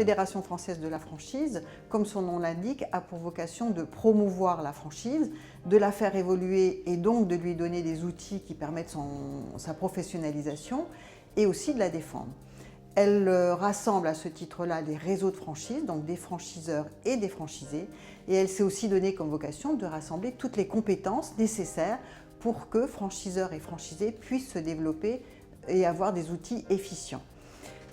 Fédération française de la franchise, comme son nom l'indique, a pour vocation de promouvoir la franchise, de la faire évoluer et donc de lui donner des outils qui permettent sa professionnalisation et aussi de la défendre. Elle rassemble à ce titre-là des réseaux de franchise, donc des franchiseurs et des franchisés, et elle s'est aussi donné comme vocation de rassembler toutes les compétences nécessaires pour que franchiseurs et franchisés puissent se développer et avoir des outils efficients.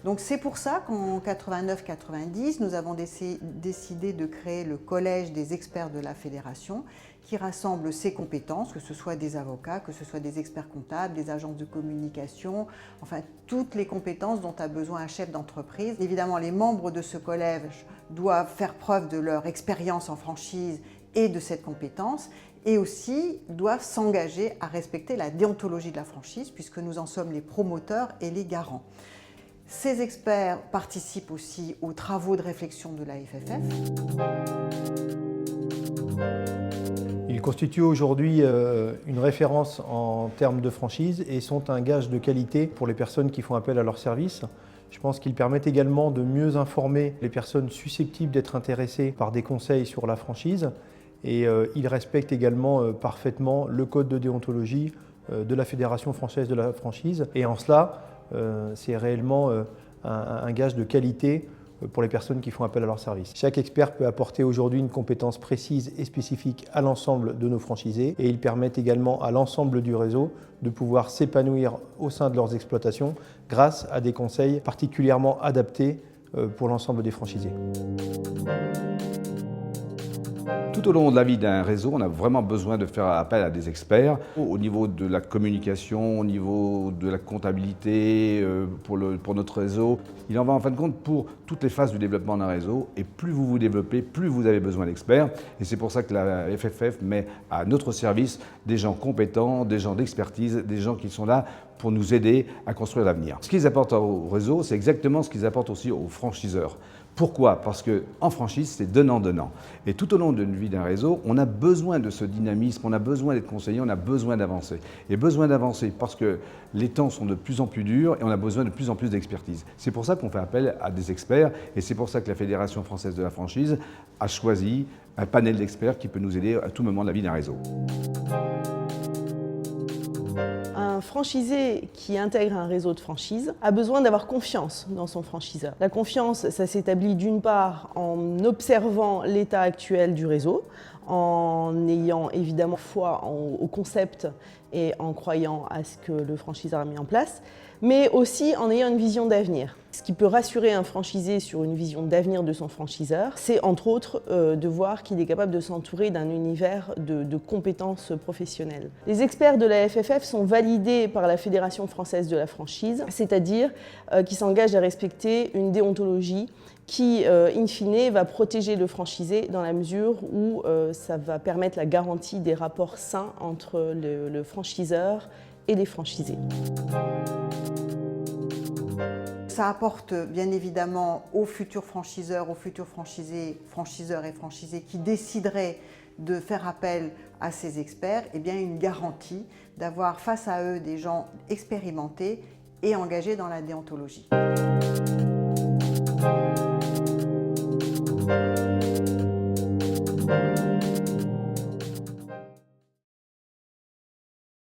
Donc c'est pour ça qu'en 89-90, nous avons décidé de créer le Collège des experts de la Fédération qui rassemble ces compétences, que ce soit des avocats, que ce soit des experts comptables, des agences de communication, enfin toutes les compétences dont a besoin un chef d'entreprise. Évidemment, les membres de ce collège doivent faire preuve de leur expérience en franchise et de cette compétence, et aussi doivent s'engager à respecter la déontologie de la franchise, puisque nous en sommes les promoteurs et les garants. Ces experts participent aussi aux travaux de réflexion de la FFF. Ils constituent aujourd'hui une référence en termes de franchise et sont un gage de qualité pour les personnes qui font appel à leurs services. Je pense qu'ils permettent également de mieux informer les personnes susceptibles d'être intéressées par des conseils sur la franchise et ils respectent également parfaitement le code de déontologie de la Fédération française de la franchise. Et en cela, c'est réellement un gage de qualité pour les personnes qui font appel à leurs services. Chaque expert peut apporter aujourd'hui une compétence précise et spécifique à l'ensemble de nos franchisés et ils permettent également à l'ensemble du réseau de pouvoir s'épanouir au sein de leurs exploitations grâce à des conseils particulièrement adaptés pour l'ensemble des franchisés. Tout au long de la vie d'un réseau, on a vraiment besoin de faire appel à des experts au niveau de la communication, au niveau de la comptabilité pour notre réseau. Il en va en fin de compte pour toutes les phases du développement d'un réseau et plus vous vous développez, plus vous avez besoin d'experts. Et c'est pour ça que la FFF met à notre service des gens compétents, des gens d'expertise, des gens qui sont là pour nous aider à construire l'avenir. Ce qu'ils apportent au réseau, c'est exactement ce qu'ils apportent aussi aux franchiseurs. Pourquoi? Parce qu'en franchise, c'est donnant-donnant. Et tout au long d'une vie d'un réseau, on a besoin de ce dynamisme, on a besoin d'être conseillé, on a besoin d'avancer. Et besoin d'avancer parce que les temps sont de plus en plus durs et on a besoin de plus en plus d'expertise. C'est pour ça qu'on fait appel à des experts et c'est pour ça que la Fédération française de la franchise a choisi un panel d'experts qui peut nous aider à tout moment de la vie d'un réseau. Un franchisé qui intègre un réseau de franchise a besoin d'avoir confiance dans son franchiseur. La confiance, ça s'établit d'une part en observant l'état actuel du réseau, en ayant évidemment foi au concept et en croyant à ce que le franchiseur a mis en place, mais aussi en ayant une vision d'avenir. Ce qui peut rassurer un franchisé sur une vision d'avenir de son franchiseur, c'est entre autres de voir qu'il est capable de s'entourer d'un univers de compétences professionnelles. Les experts de la FFF sont validés par la Fédération française de la franchise, c'est-à-dire qu'ils s'engagent à respecter une déontologie qui, in fine, va protéger le franchisé dans la mesure où ça va permettre la garantie des rapports sains entre le franchiseur et les franchisés. Ça apporte bien évidemment aux futurs franchiseurs, aux futurs franchisés, franchiseurs et franchisés qui décideraient de faire appel à ces experts, eh bien une garantie d'avoir face à eux des gens expérimentés et engagés dans la déontologie.